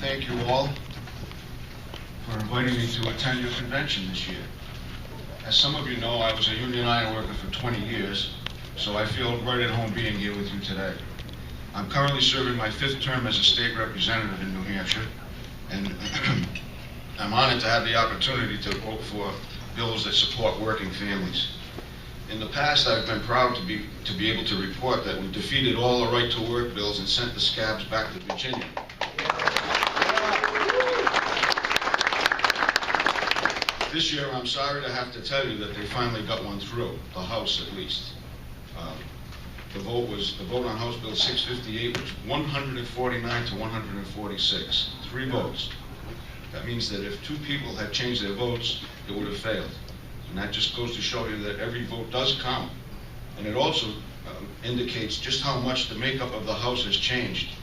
thank you all for inviting me to attend your convention this year. As some of you know, I was a union ironworker for 20 years, so I feel right at home being here with you today. I'm currently serving my 5th term as a state representative in New Hampshire, and I'm honored to have the opportunity to vote for bills that support working families. In the past, I've been proud to be able to report that we defeated all the right-to-work bills and sent the scabs back to Virginia. This year, I'm sorry to have to tell you that they finally got one through, the House at least. The vote on House Bill 658 was 149 to 146, 3 votes. That means that if 2 people had changed their votes, it would have failed. And that just goes to show you that every vote does count. And it also indicates just how much the makeup of the House has changed.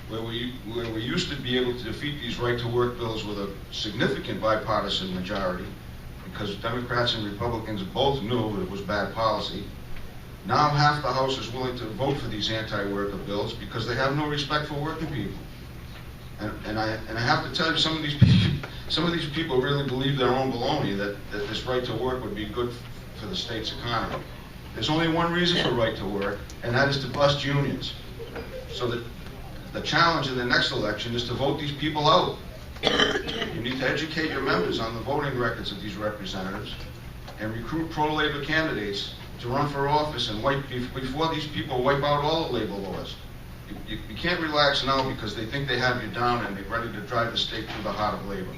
Where we used to be able to defeat these right-to-work bills with a significant bipartisan majority, because Democrats and Republicans both knew it was bad policy, now half the House is willing to vote for these anti-worker bills because they have no respect for working people. And I have to tell you, some of these people really believe their own baloney that this right to work would be good for the state's economy. There's only one reason for right to work, and that is to bust unions. So that the challenge in the next election is to vote these people out. You need to educate your members on the voting records of these representatives and recruit pro-labor candidates to run for office and before these people wipe out all the labor laws. You can't relax now because they think they have you down and they're ready to drive the state through the heart of labor.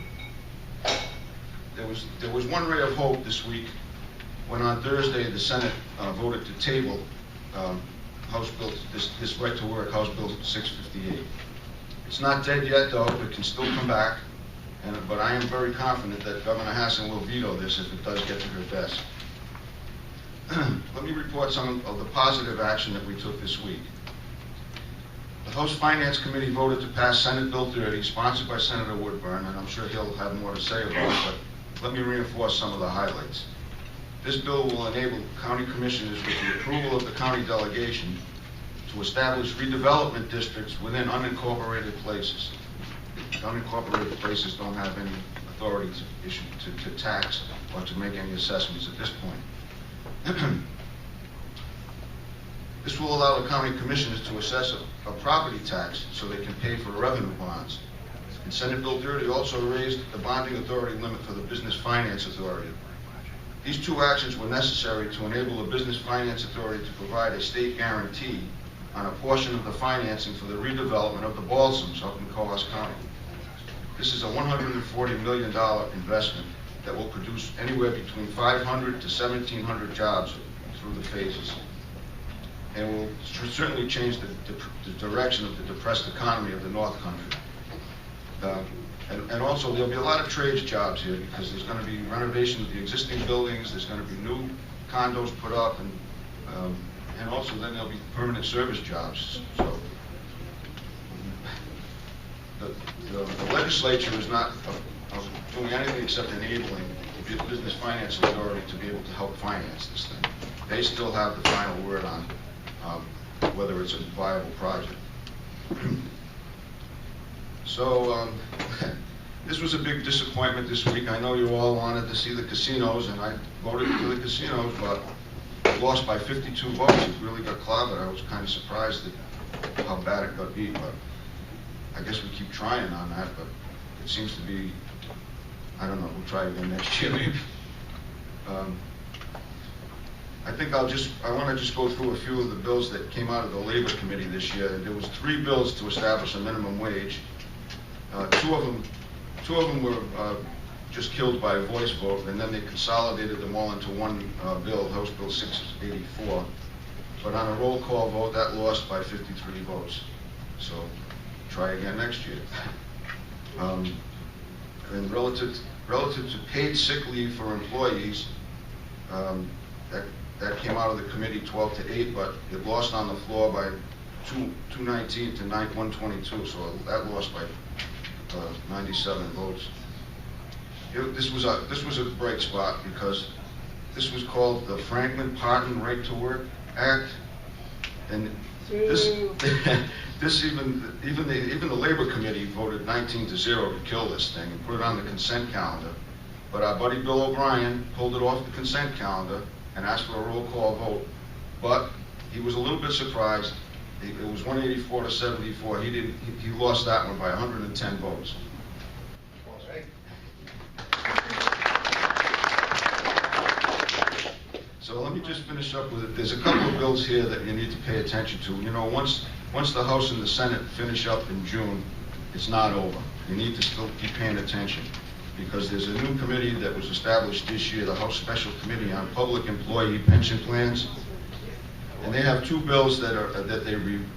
There was one ray of hope this week when on Thursday the Senate voted to table House Bill, this right to work, House Bill 658. It's not dead yet though, it can still come back, but I am very confident that Governor Hassan will veto this if it does get to her desk. Let me report some of the positive action that we took this week. The House Finance Committee voted to pass Senate Bill 30, sponsored by Senator Woodburn, and I'm sure he'll have more to say about it, but let me reinforce some of the highlights. This bill will enable county commissioners, with the approval of the county delegation, to establish redevelopment districts within unincorporated places. Unincorporated places don't have any authority to issue, to tax or to make any assessments at this point. This will allow the county commissioners to assess a property tax so they can pay for revenue bonds. And Senate Bill 30 also raised the bonding authority limit for the Business Finance Authority. These 2 actions were necessary to enable the Business Finance Authority to provide a state guarantee on a portion of the financing for the redevelopment of the Balsams up in Cohos County. This is a $140 million investment that will produce anywhere between 500 to 1,700 jobs through the phases, and will certainly change the direction of the depressed economy of the North Country. And also there'll be a lot of trades jobs here because there's going to be renovation of the existing buildings, there's going to be new condos put up, and also then there'll be permanent service jobs. So the legislature is not doing anything except enabling the Business Finance Authority to be able to help finance this thing. They still have the final word on whether it's a viable project. So this was a big disappointment this week. I know you all wanted to see the casinos, and I voted for the casinos, but lost by 52 votes. It really got clobbered. I was kind of surprised at how bad it got beat, but I guess we keep trying on that, but it seems to be, I don't know, we'll try again next year maybe. I think I want to just go through a few of the bills that came out of the Labor Committee this year. There was 3 bills to establish a minimum wage. Two of them were just killed by a voice vote, and then they consolidated them all into one bill, House Bill 684. But on a roll call vote, that lost by 53 votes. So try again next year. And relative to paid sick leave for employees, that came out of the committee 12 to 8, but it lost on the floor by 219 to 122, so that lost by 97 votes. This was a bright spot because this was called the Franklin Parton Right to Work Act, And this, even the Labor Committee voted 19-0 to kill this thing and put it on the consent calendar. But our buddy Bill O'Brien pulled it off the consent calendar and asked for a roll call vote. But he was a little bit surprised. It was 184 to 74. He lost that one by 110 votes. So let me just finish up with it. There's a couple of bills here that you need to pay attention to. You know, once the House and the Senate finish up in June, it's not over. You need to still keep paying attention, because there's a new committee that was established this year, the House Special Committee on Public Employee Pension Plans, and they have two bills that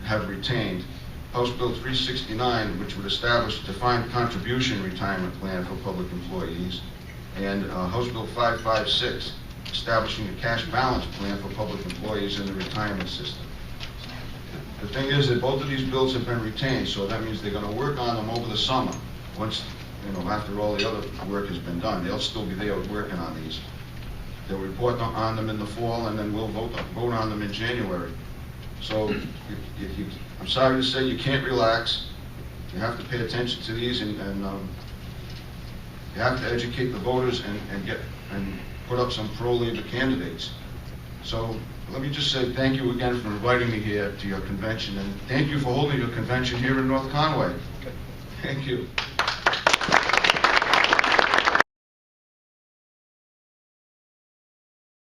have retained. House Bill 369, which would establish a defined contribution retirement plan for public employees, and House Bill 556, establishing a cash balance plan for public employees in the retirement system. The thing is that both of these bills have been retained, so that means they're going to work on them over the summer. Once, after all the other work has been done, they'll still be there working on these. They'll report on them in the fall, and then we'll vote on them in January. So, I'm sorry to say you can't relax. You have to pay attention to these, and you have to educate the voters and put up some pro-labor candidates. So let me just say thank you again for inviting me here to your convention, and thank you for holding your convention here in North Conway. Thank you.